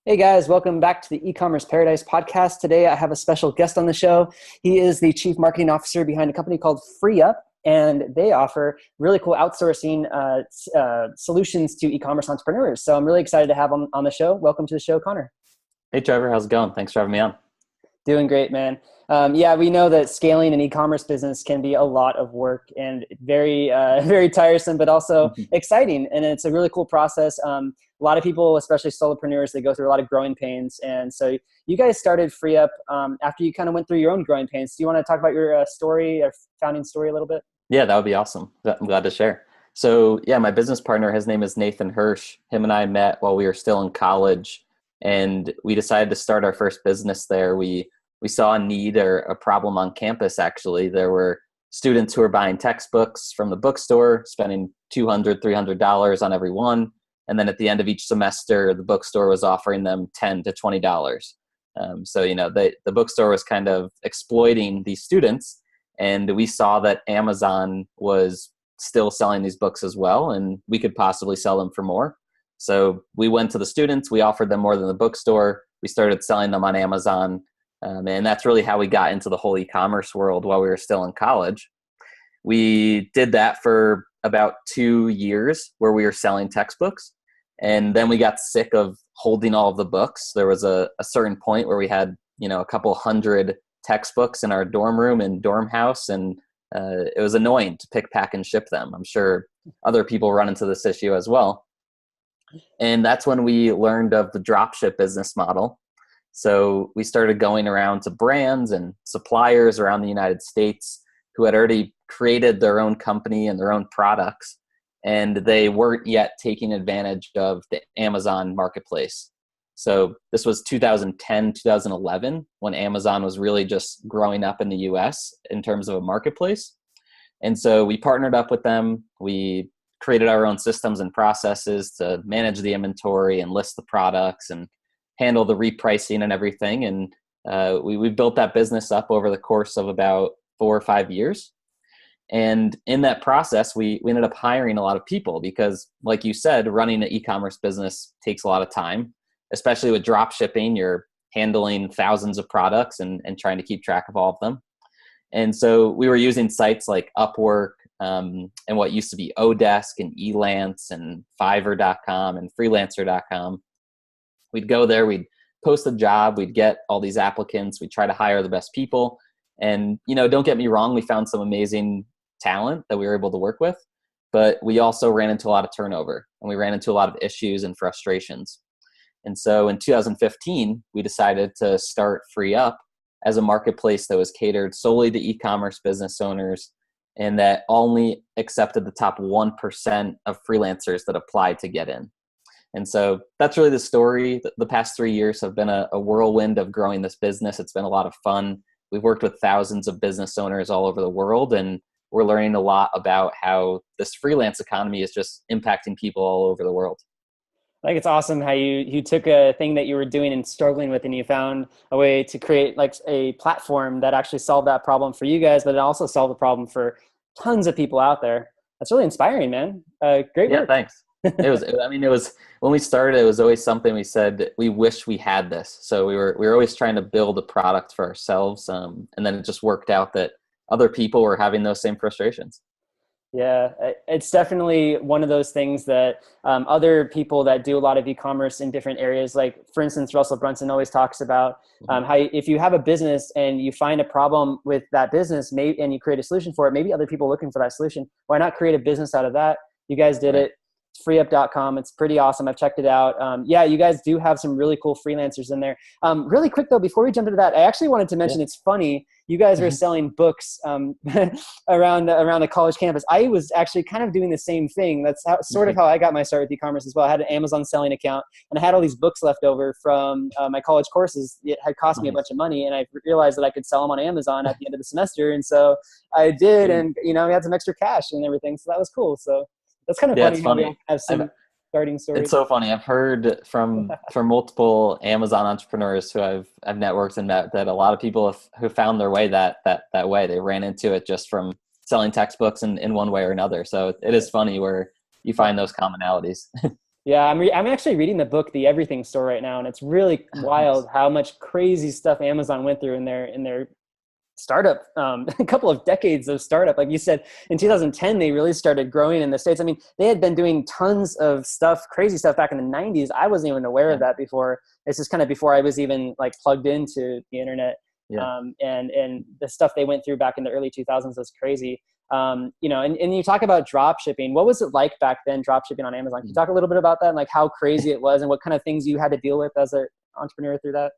Hey guys, welcome back to the e-commerce paradise podcast. Today I have a special guest on the show. He is the chief marketing officer behind a company called FreeUp, and they offer really cool outsourcing solutions to e-commerce entrepreneurs. So I'm really excited to have him on the show. Welcome to the show, Connor. Hey Trevor, how's it going? Thanks for having me on. Doing great, man. Yeah, we know that scaling an e-commerce business can be a lot of work and very, very tiresome, but also exciting. And it's a really cool process. A lot of people, especially solopreneurs, they go through a lot of growing pains. And so you guys started FreeUp after you kind of went through your own growing pains. Do you want to talk about your story, or founding story a little bit? Yeah, that would be awesome. I'm glad to share. So yeah, my business partner, his name is Nathan Hirsch. Him and I met while we were still in college, and we decided to start our first business there. We saw a need or a problem on campus, actually. There were students who were buying textbooks from the bookstore, spending $200, $300 on every one. And then at the end of each semester, the bookstore was offering them $10 to $20. The bookstore was kind of exploiting these students. And we saw that Amazon was still selling these books as well, and we could possibly sell them for more. So we went to the students, we offered them more than the bookstore. We started selling them on Amazon. And that's really how we got into the whole e-commerce world while we were still in college. We did that for about 2 years where we were selling textbooks. And then we got sick of holding all of the books. There was a certain point where we had, a couple hundred textbooks in our dorm room and dorm house. And it was annoying to pick, pack, and ship them. I'm sure other people run into this issue as well. And that's when we learned of the dropship business model. So we started going around to brands and suppliers around the United States who had already created their own company and their own products, and they weren't yet taking advantage of the Amazon marketplace. So this was 2010, 2011, when Amazon was really just growing up in the US in terms of a marketplace. And so we partnered up with them. We created our own systems and processes to manage the inventory and list the products and handle the repricing and everything. And we built that business up over the course of about 4 or 5 years. And in that process, we ended up hiring a lot of people because, like you said, running an e-commerce business takes a lot of time, especially with drop shipping. You're handling thousands of products and trying to keep track of all of them. And so we were using sites like Upwork and what used to be Odesk and Elance and Fiverr.com and Freelancer.com. We'd go there, we'd post a job, we'd get all these applicants, we'd try to hire the best people. And, don't get me wrong, we found some amazing talent that we were able to work with, but we also ran into a lot of turnover and we ran into a lot of issues and frustrations. And so in 2015, we decided to start FreeUp as a marketplace that was catered solely to e-commerce business owners and that only accepted the top 1% of freelancers that applied to get in. And so that's really the story. The past 3 years have been a whirlwind of growing this business. It's been a lot of fun. We've worked with thousands of business owners all over the world, and we're learning a lot about how this freelance economy is just impacting people all over the world. I think it's awesome how you took a thing that you were doing and struggling with, and you found a way to create like a platform that actually solved that problem for you guys, but it also solved the problem for tons of people out there. That's really inspiring, man. Great work. Yeah, thanks. It was when we started, it was always something we said, we wish we had this. So we were always trying to build a product for ourselves. And then it just worked out that other people were having those same frustrations. Yeah, it's definitely one of those things that other people that do a lot of e-commerce in different areas, like for instance, Russell Brunson always talks about how if you have a business and you find a problem with that business, and you create a solution for it, maybe other people are looking for that solution. Why not create a business out of that? You guys did it. It's freeup.com. It's pretty awesome. I've checked it out. Yeah, you guys do have some really cool freelancers in there. Really quick though, before we jump into that, I actually wanted to mention, it's funny, you guys are selling books around the college campus. I was actually kind of doing the same thing. That's sort of how I got my start with e-commerce as well. I had an Amazon selling account, and I had all these books left over from my college courses. It had cost me a bunch of money, and I realized that I could sell them on Amazon at the end of the semester. And so I did, and we had some extra cash and everything. So that was cool. So that's kind of funny. It's funny. We have some starting stories. It's so funny. I've heard from multiple Amazon entrepreneurs who I've networked and met that a lot of people who found their way that way. They ran into it just from selling textbooks in one way or another. So it is funny where you find those commonalities. Yeah, I'm actually reading the book, The Everything Store, right now, and it's really Oh, nice. wild how much crazy stuff Amazon went through in their startup, a couple of decades of startup. Like you said, in 2010, they really started growing in the States. I mean, they had been doing tons of stuff, crazy stuff back in the 90s. I wasn't even aware of Yeah. that before. It's just kind of before I was even like plugged into the internet. Yeah. And the stuff they went through back in the early 2000s was crazy. And you talk about drop shipping. What was it like back then, drop shipping on Amazon? Can you talk a little bit about that and like how crazy it was and what kind of things you had to deal with as an entrepreneur through that?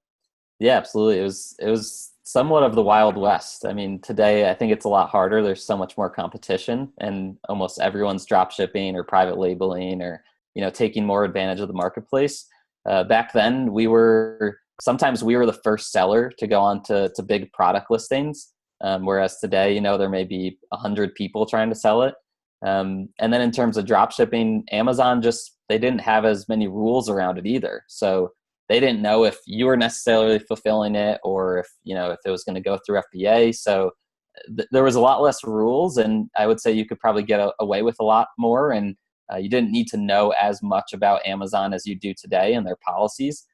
Yeah, absolutely. It was somewhat of the Wild West. I mean, today I think it's a lot harder. There's so much more competition, and almost everyone's drop shipping or private labeling or taking more advantage of the marketplace. Back then, sometimes we were the first seller to go on to big product listings, whereas today, there may be 100 people trying to sell it. And then in terms of drop shipping, Amazon they didn't have as many rules around it either. So they didn't know if you were necessarily fulfilling it or if it was going to go through FBA. So there was a lot less rules, and I would say you could probably get away with a lot more. And you didn't need to know as much about Amazon as you do today and their policies.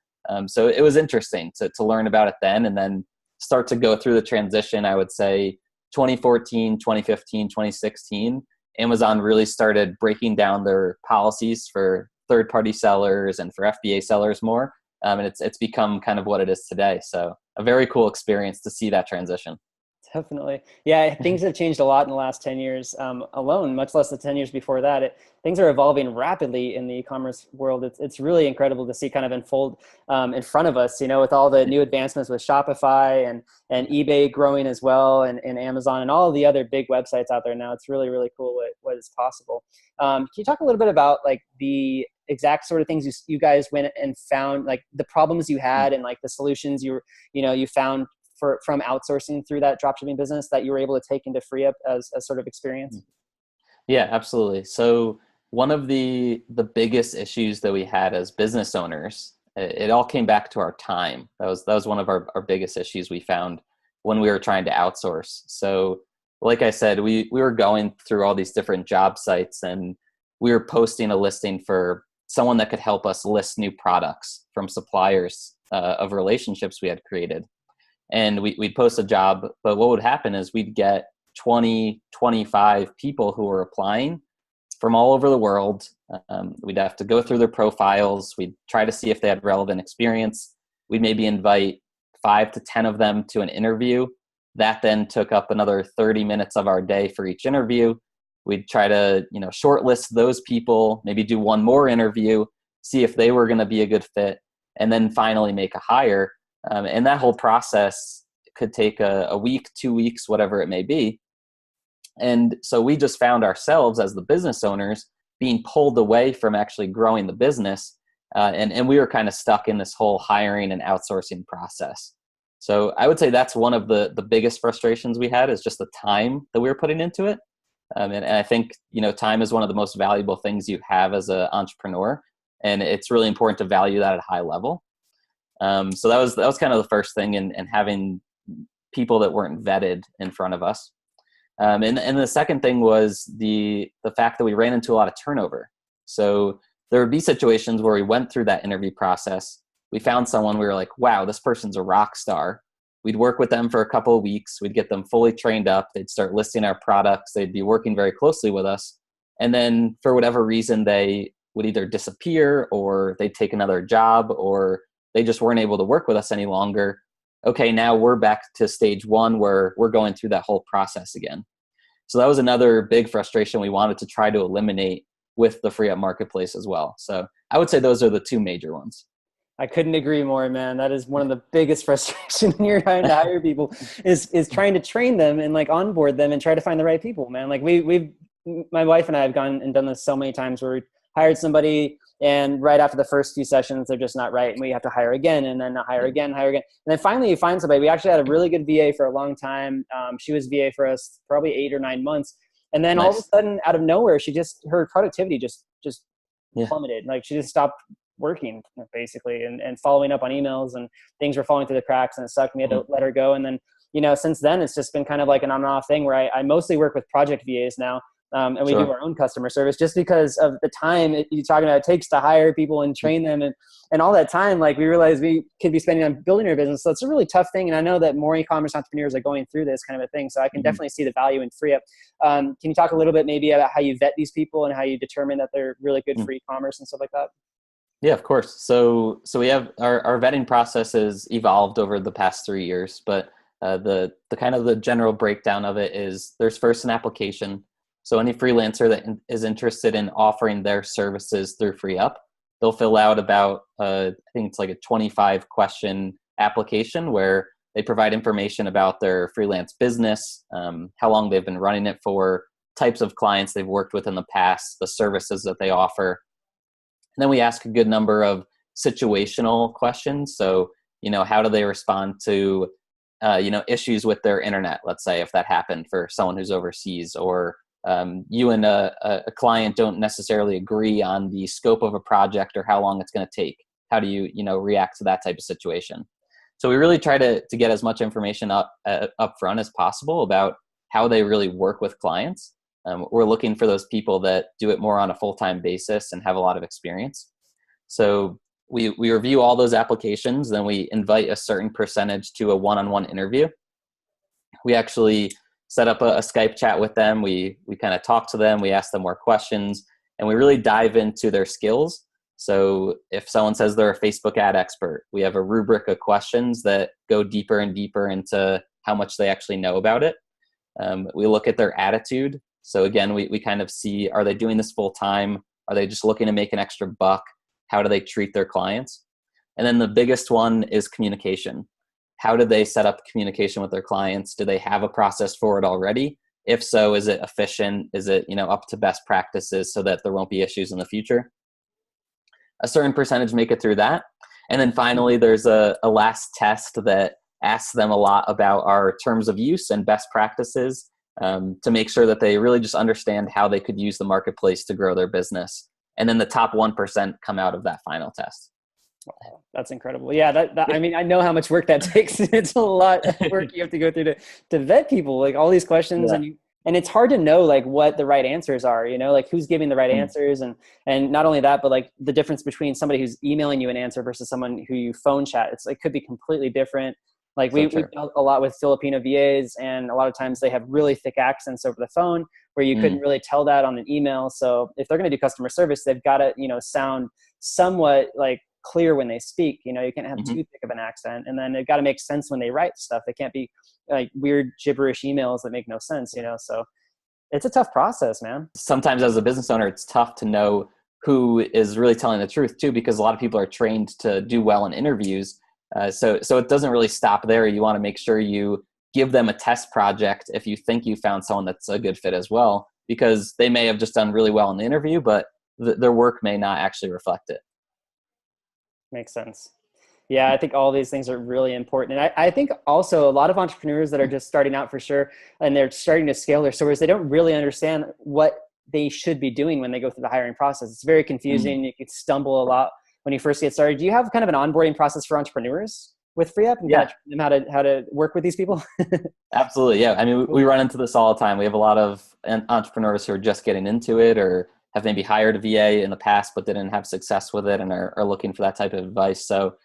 So it was interesting to learn about it then, and then start to go through the transition. I would say 2014, 2015, 2016, Amazon really started breaking down their policies for third-party sellers and for FBA sellers more. And it's become kind of what it is today. So a very cool experience to see that transition. Definitely. Yeah, things have changed a lot in the last 10 years alone, much less the 10 years before that. Things are evolving rapidly in the e-commerce world. It's really incredible to see kind of unfold in front of us, with all the new advancements with Shopify and eBay growing as well, and Amazon and all of the other big websites out there now. It's really, really cool what is possible. Can you talk a little bit about like the exact sort of things you guys went and found, like the problems you had and like the solutions you found from outsourcing through that dropshipping business that you were able to take into free up as a sort of experience? Yeah, absolutely. So one of the biggest issues that we had as business owners, it all came back to our time. That was one of our biggest issues we found when we were trying to outsource. So like I said, we were going through all these different job sites, and we were posting a listing for someone that could help us list new products from suppliers of relationships we had created. And we'd post a job, but what would happen is we'd get 20, 25 people who were applying from all over the world. We'd have to go through their profiles. We'd try to see if they had relevant experience. We'd maybe invite 5 to 10 of them to an interview. That then took up another 30 minutes of our day for each interview. We'd try to, shortlist those people, maybe do one more interview, see if they were going to be a good fit, and then finally make a hire. And that whole process could take a week, 2 weeks, whatever it may be. And so we just found ourselves as the business owners being pulled away from actually growing the business. And we were kind of stuck in this whole hiring and outsourcing process. So I would say that's one of the biggest frustrations we had, is just the time that we were putting into it. And I think, time is one of the most valuable things you have as an entrepreneur. And it's really important to value that at a high level. So that was kind of the first thing, and having people that weren't vetted in front of us. And the second thing was the fact that we ran into a lot of turnover. So there would be situations where we went through that interview process. We found someone, we were like, wow, this person's a rock star. We'd work with them for a couple of weeks. We'd get them fully trained up. They'd start listing our products. They'd be working very closely with us. And then for whatever reason, they would either disappear, or they'd take another job, or they just weren't able to work with us any longer. Okay, now we're back to stage one where we're going through that whole process again. So that was another big frustration we wanted to try to eliminate with the free up marketplace as well. So I would say those are the two major ones. I couldn't agree more, man. That is one of the biggest frustrations when you're trying to hire people is trying to train them and like onboard them and try to find the right people, man. Like my wife and I have gone and done this so many times where we hired somebody, and right after the first few sessions, they're just not right. And we have to hire again, and then hire again. And then finally you find somebody. We actually had a really good VA for a long time. She was VA for us probably 8 or 9 months. And then all of a sudden, out of nowhere, her productivity just plummeted. Like she just stopped working basically, and following up on emails, and things were falling through the cracks, and it sucked. We had to let her go. And then, since then it's just been kind of like an on and off thing where I mostly work with project VAs now. And we do Sure. our own customer service just because of the time you're talking about it takes to hire people and train them and all that time. Like we realize we could be spending on building our business. So it's a really tough thing. And I know that more e-commerce entrepreneurs are going through this kind of a thing. So I can definitely see the value in free up. Can you talk a little bit maybe about how you vet these people and how you determine that they're really good for e-commerce and stuff like that? Yeah, of course. So we have our vetting process has evolved over the past 3 years, but the kind of the general breakdown of it is there's first an application. So any freelancer that is interested in offering their services through FreeUp, they'll fill out about I think it's like a 25 question application where they provide information about their freelance business, how long they've been running it for, types of clients they've worked with in the past, the services that they offer. And then we ask a good number of situational questions. So, how do they respond to, issues with their internet, let's say, if that happened for someone who's overseas, or you and a client don't necessarily agree on the scope of a project or how long it's going to take. How do you, react to that type of situation? So we really try to get as much information up front as possible about how they really work with clients. We're looking for those people that do it more on a full-time basis and have a lot of experience. So we review all those applications, then we invite a certain percentage to a one-on-one interview. We actually set up a Skype chat with them. We kind of talk to them, we ask them more questions, and we really dive into their skills. So if someone says they're a Facebook ad expert, we have a rubric of questions that go deeper and deeper into how much they actually know about it. We look at their attitude. So again, we kind of see, are they doing this full time? Are they just looking to make an extra buck? How do they treat their clients? And then the biggest one is communication. How do they set up communication with their clients? Do they have a process for it already? If so, is it efficient? Is it, up to best practices so that there won't be issues in the future? A certain percentage make it through that. And then finally, there's a last test that asks them a lot about our terms of use and best practices, to make sure that they really just understand how they could use the marketplace to grow their business. And then the top 1% come out of that final test. Wow, that's incredible. Yeah, I mean, I know how much work that takes. It's a lot of work you have to go through to vet people, like all these questions. Yeah. And it's hard to know like what the right answers are, like who's giving the right answers. And not only that, but like the difference between somebody who's emailing you an answer versus someone who you phone chat. It could be completely different. Like we dealt a lot with Filipino VAs, and a lot of times they have really thick accents over the phone where you couldn't really tell that on an email. So if they're going to do customer service, they've got to, sound somewhat like clear when they speak. You can't have too thick of an accent, and then they've got to make sense when they write stuff. They can't be like weird gibberish emails that make no sense, so it's a tough process, man. Sometimes as a business owner, it's tough to know who is really telling the truth too, because a lot of people are trained to do well in interviews. So it doesn't really stop there. You want to make sure you give them a test project if you think you found someone that's a good fit as well, because they may have just done really well in the interview, but their work may not actually reflect it. Makes sense. Yeah, I think all these things are really important. And I think also a lot of entrepreneurs that are just starting out for sure, and they're starting to scale their stores, they don't really understand what they should be doing when they go through the hiring process. It's very confusing. You could stumble a lot when you first get started. Do you have kind of an onboarding process for entrepreneurs with FreeUp and kind of train them how to work with these people? Absolutely. Yeah. I mean, we run into this all the time. We have a lot of entrepreneurs who are just getting into it, or have maybe hired a VA in the past, but didn't have success with it, and are looking for that type of advice. So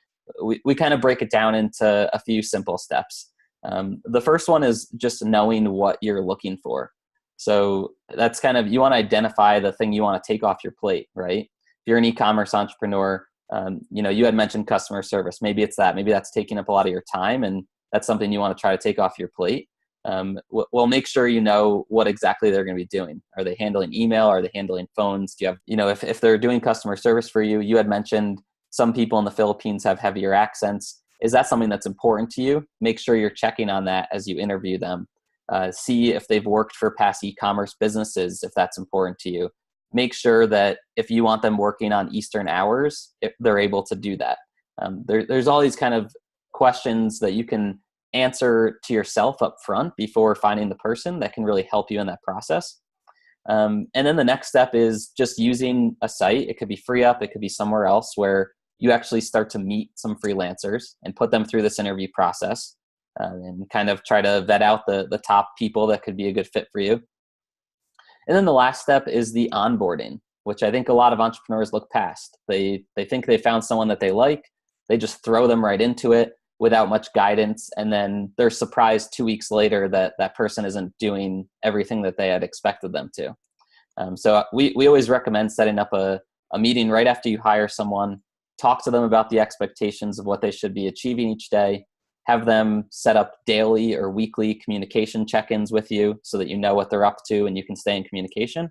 we kind of break it down into a few simple steps. The first one is just knowing what you're looking for. So that's kind of, you want to identify the thing you want to take off your plate, right? If you're an e-commerce entrepreneur, you had mentioned customer service. Maybe it's that. Maybe that's taking up a lot of your time, and that's something you want to try to take off your plate. Well, make sure you know what exactly they're going to be doing. Are they handling email? Are they handling phones? Do you have, if they're doing customer service for you, you had mentioned some people in the Philippines have heavier accents. Is that something that's important to you? Make sure you're checking on that as you interview them. See if they've worked for past e-commerce businesses, if that's important to you. Make sure that if you want them working on Eastern hours, if they're able to do that. There's all these kind of questions that you can answer to yourself up front before finding the person that can really help you in that process. And then the next step is just using a site. It could be FreeUp, it could be somewhere else where you actually start to meet some freelancers and put them through this interview process, and kind of try to vet out the top people that could be a good fit for you. And then the last step is the onboarding, which I think a lot of entrepreneurs look past. They think they found someone that they like. They just throw them right into it without much guidance. And then they're surprised 2 weeks later that that person isn't doing everything that they had expected them to. So we always recommend setting up a meeting right after you hire someone, talk to them about the expectations of what they should be achieving each day, have them set up daily or weekly communication check-ins with you so that you know what they're up to and you can stay in communication.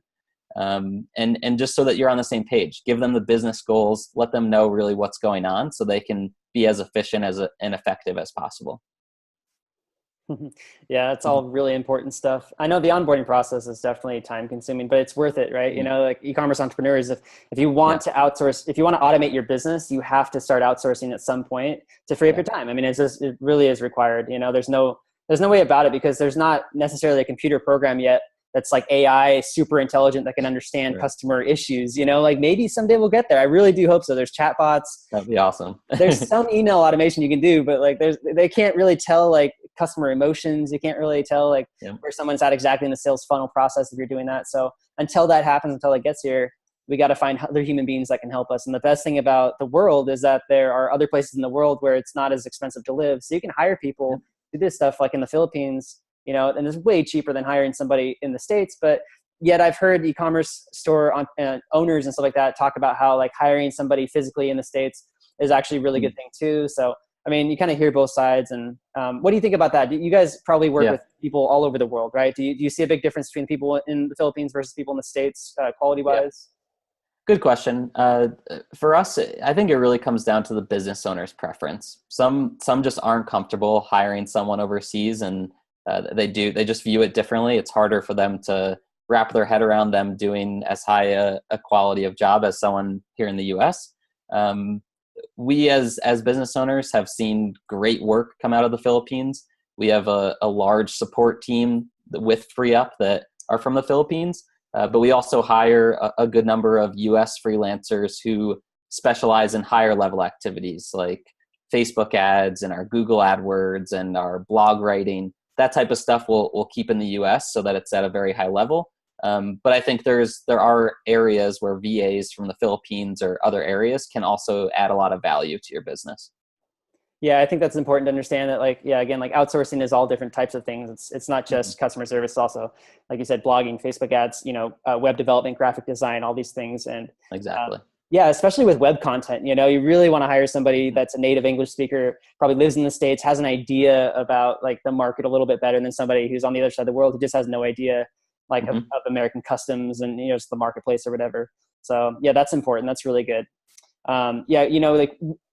And just so that you're on the same page, give them the business goals, let them know really what's going on so they can be as efficient and effective as possible. Yeah, that's all really important stuff. I know the onboarding process is definitely time consuming, but it's worth it, right? You know, like e-commerce entrepreneurs, if you want to outsource, if you want to automate your business, you have to start outsourcing at some point to free up your time. I mean, it really is required. You know, there's no way about it because there's not necessarily a computer program yet that's like AI super intelligent that can understand customer issues, you know, like maybe someday we'll get there. I really do hope so. There's chatbots. That'd be awesome. There's some email automation you can do, but like they can't really tell like customer emotions. You can't really tell like where someone's at exactly in the sales funnel process if you're doing that. So until that happens, until it gets here, we got to find other human beings that can help us. And the best thing about the world is that there are other places in the world where it's not as expensive to live. So you can hire people to do this stuff like in the Philippines, you know, and it's way cheaper than hiring somebody in the States. But yet I've heard e-commerce store owners and stuff like that talk about how like hiring somebody physically in the States is actually a really good thing too. So, I mean, you kind of hear both sides. And what do you think about that? You guys probably work with people all over the world, right? Do you see a big difference between people in the Philippines versus people in the States quality wise? Good question. For us, I think it really comes down to the business owner's preference. Some just aren't comfortable hiring someone overseas, and they just view it differently. It's harder for them to wrap their head around them doing as high a quality of job as someone here in the US. We as business owners have seen great work come out of the Philippines. We have a large support team with FreeUp that are from the Philippines, but we also hire a good number of US freelancers who specialize in higher level activities like Facebook ads and our Google AdWords and our blog writing. That type of stuff we'll keep in the US so that it's at a very high level. But I think there are areas where VAs from the Philippines or other areas can also add a lot of value to your business. Yeah, I think that's important to understand that again, outsourcing is all different types of things. It's not just customer service, it's also, like you said, blogging, Facebook ads, web development, graphic design, all these things. And exactly. Yeah, especially with web content, you really want to hire somebody that's a native English speaker, probably lives in the States, has an idea about like the market a little bit better than somebody who's on the other side of the world who just has no idea of American customs and, just the marketplace or whatever. So yeah, that's important. That's really good.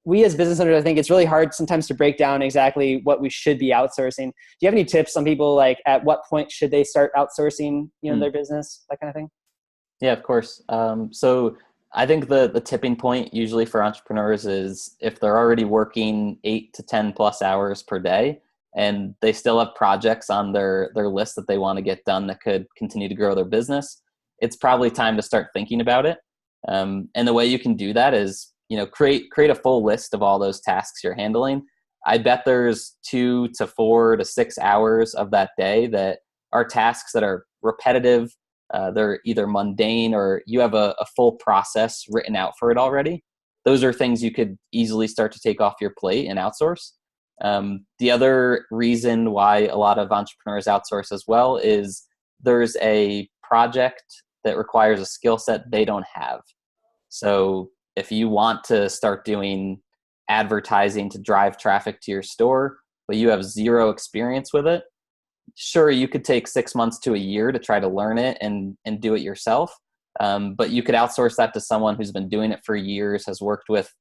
We as business owners, I think it's really hard sometimes to break down exactly what we should be outsourcing. Do you have any tips on people like at what point should they start outsourcing, their business, that kind of thing? Yeah, of course. So I think the tipping point usually for entrepreneurs is if they're already working 8 to 10 plus hours per day and they still have projects on their list that they want to get done that could continue to grow their business, it's probably time to start thinking about it. And the way you can do that is, create a full list of all those tasks you're handling. I bet there's 2 to 4 to 6 hours of that day that are tasks that are repetitive. They're either mundane or you have a full process written out for it already. Those are things you could easily start to take off your plate and outsource. The other reason why a lot of entrepreneurs outsource as well is there's a project that requires a skill set they don't have. So if you want to start doing advertising to drive traffic to your store, but you have zero experience with it, sure, you could take 6 months to a year to try to learn it and do it yourself. But you could outsource that to someone who's been doing it for years, has worked with,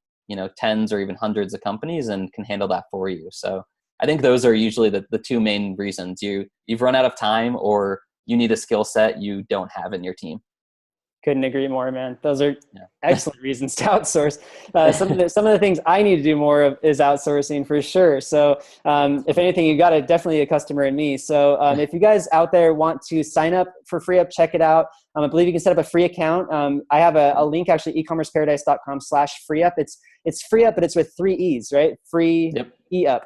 tens or even hundreds of companies and can handle that for you. So I think those are usually the two main reasons. You've run out of time or you need a skill set you don't have in your team. Couldn't agree more, man. Those are excellent reasons to outsource. Some of the things I need to do more of is outsourcing for sure. So if anything, you got definitely a customer in me. So if you guys out there want to sign up for FreeUp, check it out. I believe you can set up a free account. I have a link actually, ecommerceparadise.com/freeup. It's FreeUp, but it's with 3 E's, right? Free E-up.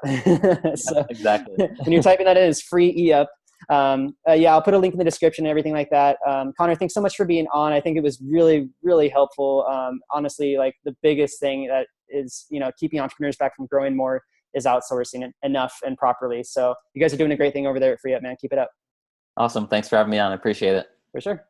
So exactly. when you're typing that in, it's free E-up. Yeah, I'll put a link in the description and everything like that. Connor, thanks so much for being on. I think it was really, really helpful. Honestly, like the biggest thing that is, keeping entrepreneurs back from growing more is outsourcing enough and properly. So you guys are doing a great thing over there at Free Up, man. Keep it up. Awesome. Thanks for having me on. I appreciate it. For sure.